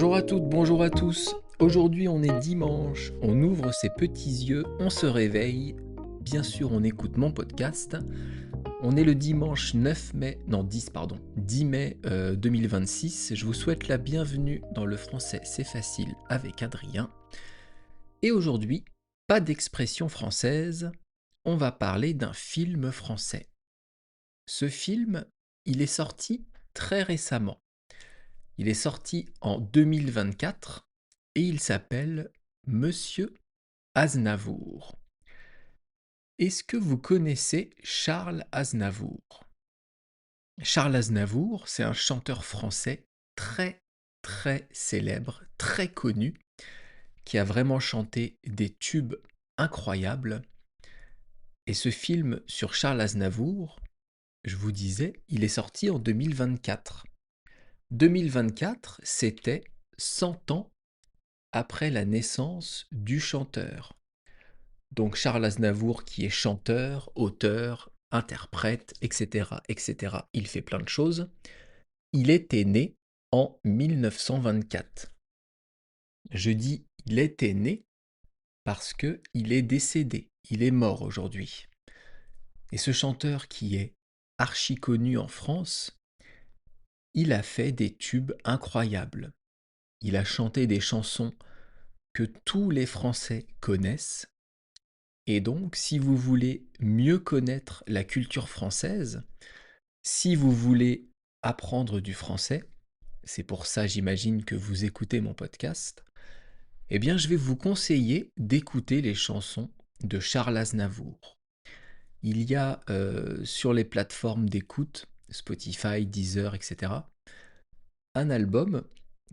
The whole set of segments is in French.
Bonjour à toutes, bonjour à tous. Aujourd'hui on est dimanche, on ouvre ses petits yeux, on se réveille. Bien sûr on écoute mon podcast. On est le dimanche 9 mai, non 10 pardon, 10 mai 2026. Je vous souhaite la bienvenue dans le français c'est facile avec Adrien. Et aujourd'hui, pas d'expression française, on va parler d'un film français. Ce film, il est sorti très récemment. Il est sorti en 2024 et il s'appelle Monsieur Aznavour. Est-ce que vous connaissez Charles Aznavour? Charles Aznavour, c'est un chanteur français très très célèbre, très connu, qui a vraiment chanté des tubes incroyables. Et ce film sur Charles Aznavour, je vous disais, il est sorti en 2024. 2024, c'était 100 ans après la naissance du chanteur. Donc Charles Aznavour qui est chanteur, auteur, interprète, etc., etc. Il fait plein de choses. Il était né en 1924. Je dis il était né parce que il est décédé, il est mort aujourd'hui. Et ce chanteur qui est archi connu en France, il a fait des tubes incroyables. Il a chanté des chansons que tous les Français connaissent. Et donc, si vous voulez mieux connaître la culture française, si vous voulez apprendre du français, c'est pour ça j'imagine que vous écoutez mon podcast, eh bien je vais vous conseiller d'écouter les chansons de Charles Aznavour. Il y a sur les plateformes d'écoute, Spotify, Deezer, etc., un album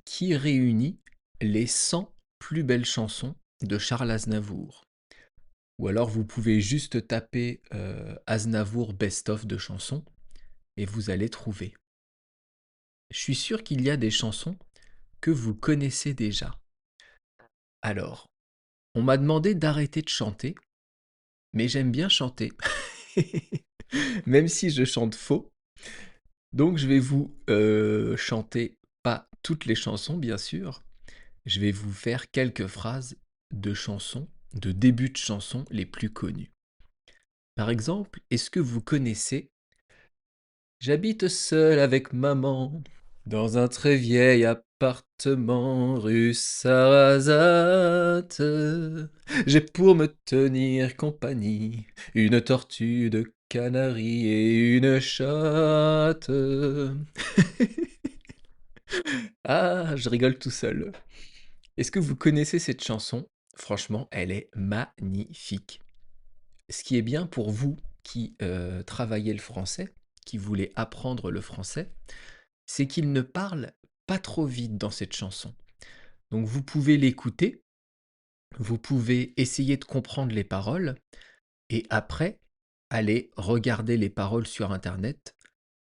qui réunit les 100 plus belles chansons de Charles Aznavour. Ou alors vous pouvez juste taper Aznavour best-of de chansons et vous allez trouver. Je suis sûr qu'il y a des chansons que vous connaissez déjà. Alors, on m'a demandé d'arrêter de chanter, mais j'aime bien chanter, même si je chante faux. Donc je vais vous chanter pas toutes les chansons, bien sûr. Je vais vous faire quelques phrases de chansons, de débuts de chansons les plus connues. Par exemple, est-ce que vous connaissez J'habite seul avec maman dans un très vieil appartement rue Sarrazate. J'ai pour me tenir compagnie une tortue de Canaries et une chatte. Ah, je rigole tout seul. Est-ce que vous connaissez cette chanson? Franchement, elle est magnifique. Ce qui est bien pour vous qui travaillez le français, qui voulez apprendre le français, c'est qu'il ne parle pas trop vite dans cette chanson. Donc vous pouvez l'écouter, vous pouvez essayer de comprendre les paroles, et après, aller regarder les paroles sur Internet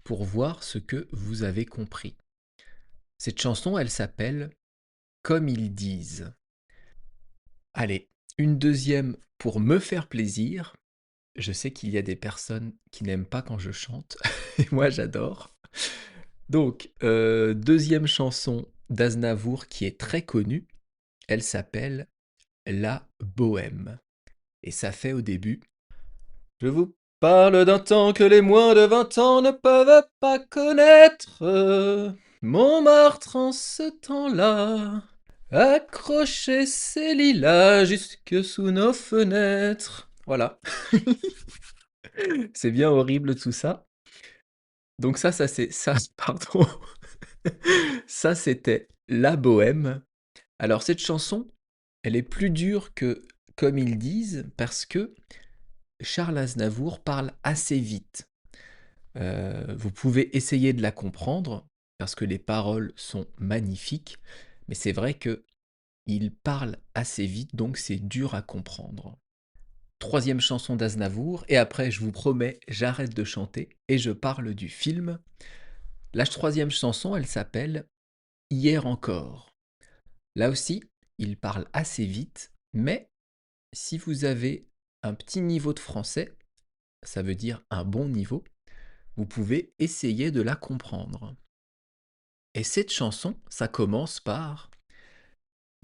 pour voir ce que vous avez compris. Cette chanson, elle s'appelle Comme ils disent. Allez, une deuxième pour me faire plaisir. Je sais qu'il y a des personnes qui n'aiment pas quand je chante, et moi j'adore. Donc, deuxième chanson d'Aznavour qui est très connue, elle s'appelle La Bohème. Et ça fait au début Je vous parle d'un temps que les moins de 20 ans ne peuvent pas connaître. Montmartre en ce temps-là accrochait ses lilas jusque sous nos fenêtres. Voilà, c'est bien horrible tout ça. Donc ça c'est ça, pardon. Ça c'était La Bohème. Alors cette chanson, elle est plus dure que Comme ils disent parce que Charles Aznavour parle assez vite. Vous pouvez essayer de la comprendre parce que les paroles sont magnifiques, mais c'est vrai que il parle assez vite, donc c'est dur à comprendre. Troisième chanson d'Aznavour, et après je vous promets, j'arrête de chanter et je parle du film. La troisième chanson, elle s'appelle Hier encore. Là aussi, il parle assez vite, mais si vous avez un petit niveau de français, ça veut dire un bon niveau, vous pouvez essayer de la comprendre. Et cette chanson, ça commence par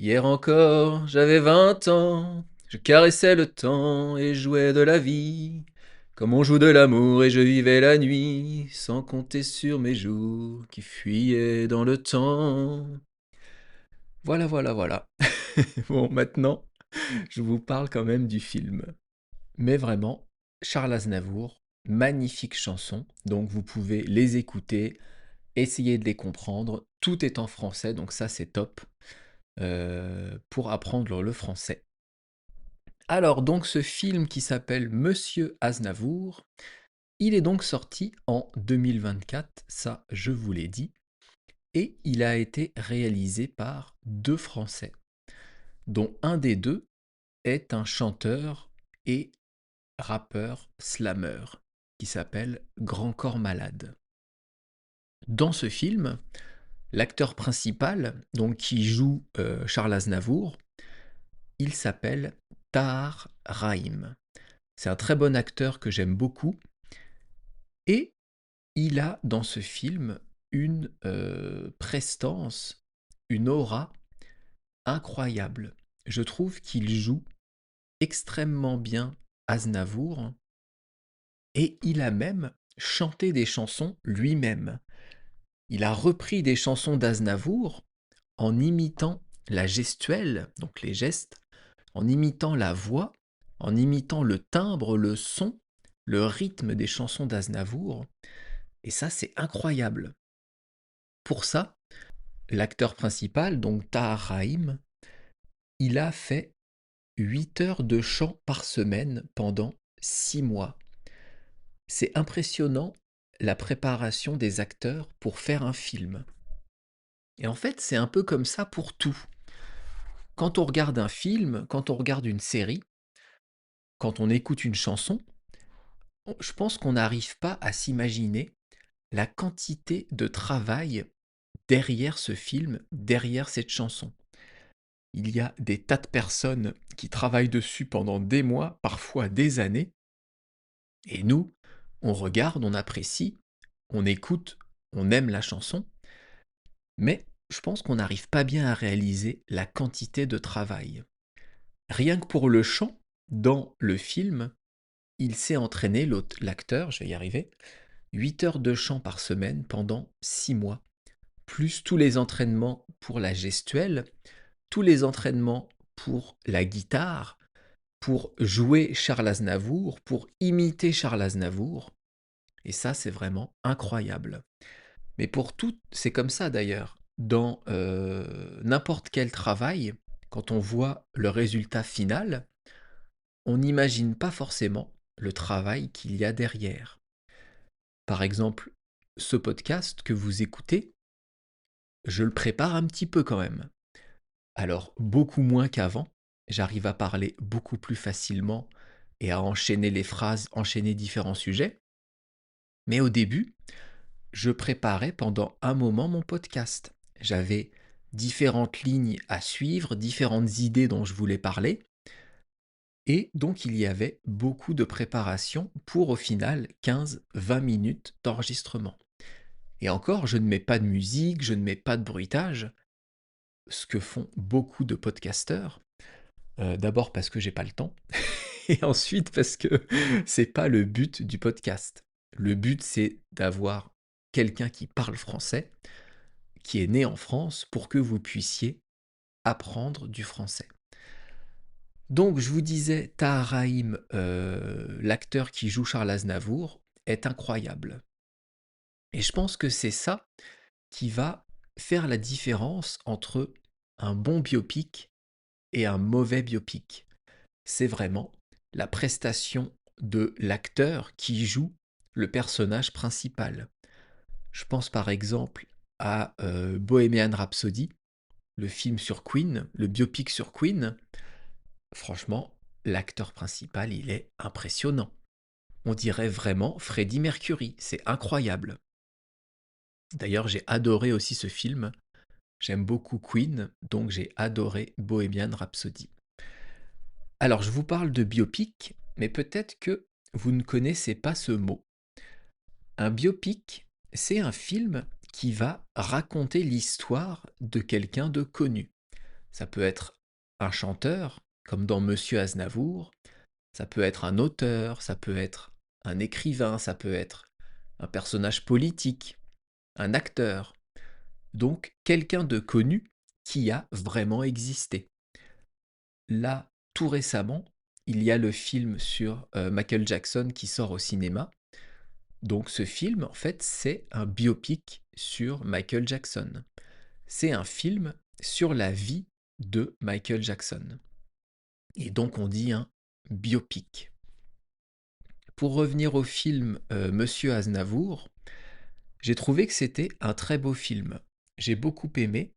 Hier encore, j'avais 20 ans, je caressais le temps et jouais de la vie. Comme on joue de l'amour et je vivais la nuit, sans compter sur mes jours qui fuyaient dans le temps. Voilà, voilà, voilà. Bon, maintenant, je vous parle quand même du film. Mais vraiment, Charles Aznavour, magnifique chanson, donc vous pouvez les écouter, essayer de les comprendre. Tout est en français, donc ça c'est top pour apprendre le français. Alors donc ce film qui s'appelle Monsieur Aznavour, il est donc sorti en 2024, ça je vous l'ai dit, et il a été réalisé par deux Français, dont un des deux est un chanteur et rappeur slammer qui s'appelle Grand Corps Malade. Dans ce film, l'acteur principal, donc qui joue Charles Aznavour, il s'appelle Tahar Rahim. C'est un très bon acteur que j'aime beaucoup et il a dans ce film une prestance, une aura incroyable. Je trouve qu'il joue extrêmement bien Aznavour et il a même chanté des chansons lui-même. Il a repris des chansons d'Aznavour en imitant la gestuelle, donc les gestes, en imitant la voix, en imitant le timbre, le son, le rythme des chansons d'Aznavour. Et ça, c'est incroyable. Pour ça, l'acteur principal, donc Tahar Rahim, il a fait 8 heures de chant par semaine pendant 6 mois. C'est impressionnant la préparation des acteurs pour faire un film. Et en fait, c'est un peu comme ça pour tout. Quand on regarde un film, quand on regarde une série, quand on écoute une chanson, je pense qu'on n'arrive pas à s'imaginer la quantité de travail derrière ce film, derrière cette chanson. Il y a des tas de personnes qui travaillent dessus pendant des mois, parfois des années, et nous, on regarde, on apprécie, on écoute, on aime la chanson, mais je pense qu'on n'arrive pas bien à réaliser la quantité de travail. Rien que pour le chant, dans le film, il s'est entraîné, l'acteur, je vais y arriver, 8 heures de chant par semaine pendant 6 mois, plus tous les entraînements pour la gestuelle, tous les entraînements pour la guitare, pour jouer Charles Aznavour, pour imiter Charles Aznavour. Et ça, c'est vraiment incroyable. Mais pour tout, c'est comme ça d'ailleurs. Dans n'importe quel travail, quand on voit le résultat final, on n'imagine pas forcément le travail qu'il y a derrière. Par exemple, ce podcast que vous écoutez, je le prépare un petit peu quand même. Alors, beaucoup moins qu'avant, j'arrive à parler beaucoup plus facilement et à enchaîner les phrases, enchaîner différents sujets. Mais au début, je préparais pendant un moment mon podcast. J'avais différentes lignes à suivre, différentes idées dont je voulais parler. Et donc il y avait beaucoup de préparation pour au final 15-20 minutes d'enregistrement. Et encore, je ne mets pas de musique, je ne mets pas de bruitage, ce que font beaucoup de podcasteurs. D'abord parce que j'ai pas le temps, et ensuite parce que c'est pas le but du podcast. Le but c'est d'avoir quelqu'un qui parle français, qui est né en France, pour que vous puissiez apprendre du français. Donc je vous disais, Tahar Rahim, l'acteur qui joue Charles Aznavour, est incroyable. Et je pense que c'est ça qui va faire la différence entre un bon biopic et un mauvais biopic. C'est vraiment la prestation de l'acteur qui joue le personnage principal. Je pense par exemple à Bohemian Rhapsody, le film sur Queen, le biopic sur Queen. Franchement, l'acteur principal, il est impressionnant. On dirait vraiment Freddie Mercury, c'est incroyable. D'ailleurs, j'ai adoré aussi ce film. J'aime beaucoup Queen, donc j'ai adoré Bohemian Rhapsody. Alors, je vous parle de biopic, mais peut-être que vous ne connaissez pas ce mot. Un biopic, c'est un film qui va raconter l'histoire de quelqu'un de connu. Ça peut être un chanteur, comme dans Monsieur Aznavour, ça peut être un auteur, ça peut être un écrivain, ça peut être un personnage politique, un acteur. Donc quelqu'un de connu qui a vraiment existé. Là, tout récemment, il y a le film sur Michael Jackson qui sort au cinéma. Donc ce film, en fait, c'est un biopic sur Michael Jackson. C'est un film sur la vie de Michael Jackson. Et donc on dit un biopic. Pour revenir au film Monsieur Aznavour, j'ai trouvé que c'était un très beau film. J'ai beaucoup aimé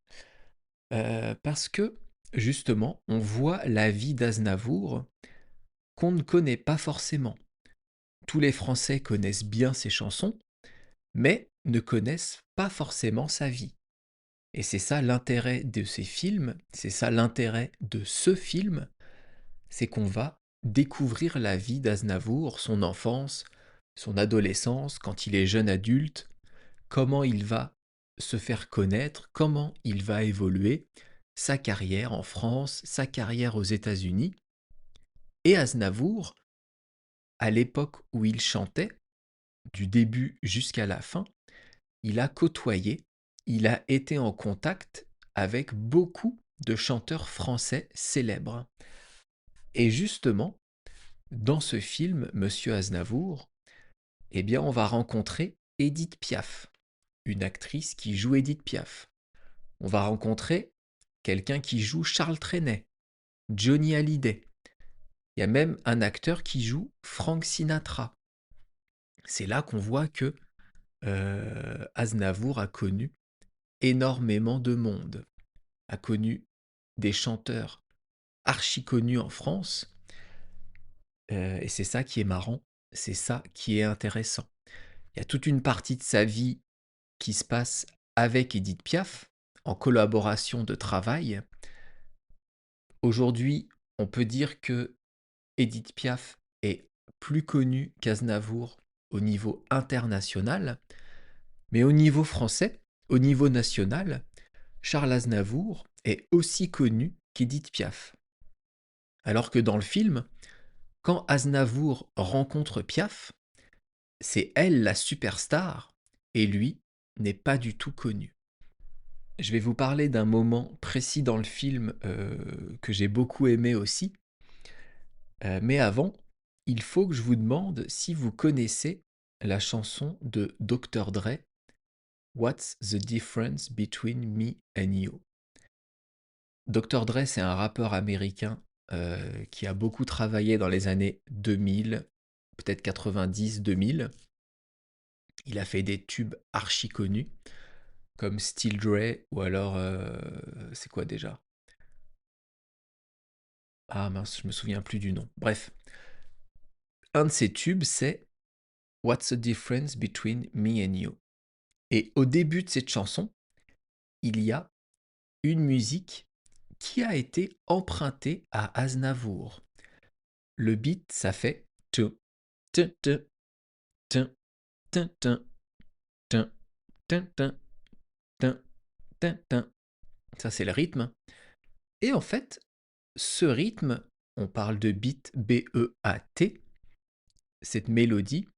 parce que justement, on voit la vie d'Aznavour qu'on ne connaît pas forcément. Tous les Français connaissent bien ses chansons, mais ne connaissent pas forcément sa vie. Et c'est ça l'intérêt de ces films, c'est ça l'intérêt de ce film, c'est qu'on va découvrir la vie d'Aznavour, son enfance, son adolescence, quand il est jeune adulte, comment il va se faire connaître, comment il va évoluer, sa carrière en France, sa carrière aux États-Unis. Et Aznavour, à l'époque où il chantait, du début jusqu'à la fin, il a côtoyé, il a été en contact avec beaucoup de chanteurs français célèbres. Et justement, dans ce film, Monsieur Aznavour, eh bien, on va rencontrer Édith Piaf, une actrice qui joue Édith Piaf. On va rencontrer quelqu'un qui joue Charles Trenet, Johnny Hallyday. Il y a même un acteur qui joue Frank Sinatra. C'est là qu'on voit que Aznavour a connu énormément de monde, a connu des chanteurs archi connus en France, et c'est ça qui est marrant, c'est ça qui est intéressant. Il y a toute une partie de sa vie qui se passe avec Édith Piaf, en collaboration de travail. Aujourd'hui, on peut dire que Édith Piaf est plus connue qu'Aznavour au niveau international, mais au niveau français, au niveau national, Charles Aznavour est aussi connu qu'Édith Piaf. Alors que dans le film, quand Aznavour rencontre Piaf, c'est elle la superstar et lui n'est pas du tout connu. Je vais vous parler d'un moment précis dans le film que j'ai beaucoup aimé aussi. Mais avant, il faut que je vous demande si vous connaissez la chanson de Dr. Dre, What's the difference between me and you? Dr. Dre, c'est un rappeur américain qui a beaucoup travaillé dans les années 2000, peut-être 90-2000. Il a fait des tubes archi connus, comme Still Dre, ou alors, c'est quoi déjà? Ah mince, je me souviens plus du nom. Bref, un de ses tubes, c'est What's the difference between me and you? Et au début de cette chanson, il y a une musique qui a été empruntée à Aznavour. Le beat, ça fait tin, tin, tin, tin, tin, tin, tin, tin, tin, tin, tin, tin. Ça, c'est le rythme. Et en fait, ce rythme, on parle de beat B-E-A-T, cette mélodie,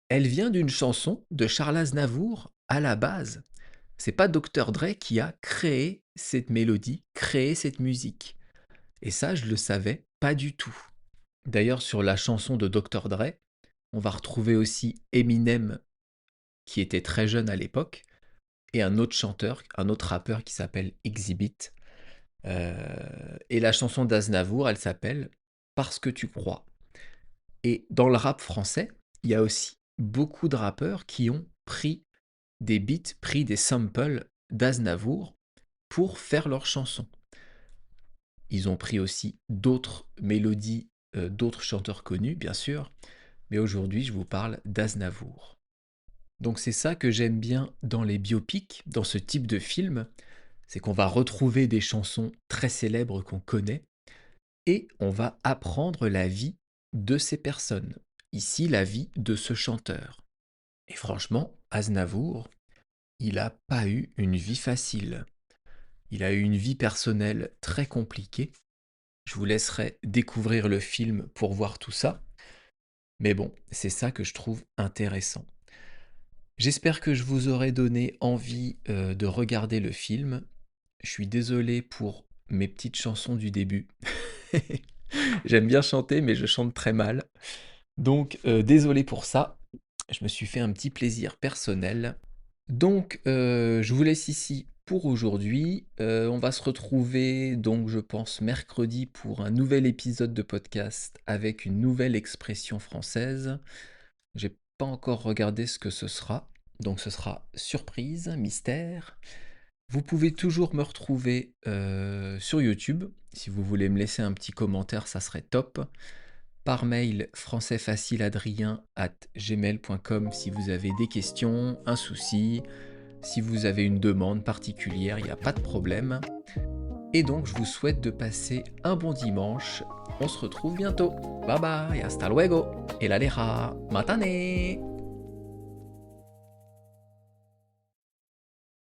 elle vient d'une chanson de Charles Aznavour à la base. C'est pas Dr. Dre qui a créé cette mélodie, créé cette musique. Et ça, je le savais pas du tout. D'ailleurs, sur la chanson de Dr. Dre, on va retrouver aussi Eminem, qui était très jeune à l'époque, et un autre chanteur, un autre rappeur qui s'appelle Exhibit. Et la chanson d'Aznavour, elle s'appelle Parce que tu crois. Et dans le rap français, il y a aussi beaucoup de rappeurs qui ont pris des beats, pris des samples d'Aznavour pour faire leurs chansons. Ils ont pris aussi d'autres mélodies, d'autres chanteurs connus, bien sûr, mais aujourd'hui, je vous parle d'Aznavour. Donc c'est ça que j'aime bien dans les biopics, dans ce type de film, c'est qu'on va retrouver des chansons très célèbres qu'on connaît, et on va apprendre la vie de ces personnes. Ici, la vie de ce chanteur. Et franchement, Aznavour, il n'a pas eu une vie facile. Il a eu une vie personnelle très compliquée. Je vous laisserai découvrir le film pour voir tout ça. Mais bon, c'est ça que je trouve intéressant. J'espère que je vous aurai donné envie de regarder le film. Je suis désolé pour mes petites chansons du début. J'aime bien chanter, mais je chante très mal. Donc, désolé pour ça. Je me suis fait un petit plaisir personnel. Donc, je vous laisse ici pour aujourd'hui. On va se retrouver, donc, je pense, mercredi pour un nouvel épisode de podcast avec une nouvelle expression française. J'ai pas encore regardé ce que ce sera. Donc, ce sera surprise, mystère. Vous pouvez toujours me retrouver sur YouTube. Si vous voulez me laisser un petit commentaire, ça serait top. Par mail françaisfacileadrien@gmail.com si vous avez des questions, un souci, si vous avez une demande particulière, il n'y a pas de problème. Et donc je vous souhaite de passer un bon dimanche. On se retrouve bientôt. Bye bye, hasta luego. Et la lera, matane.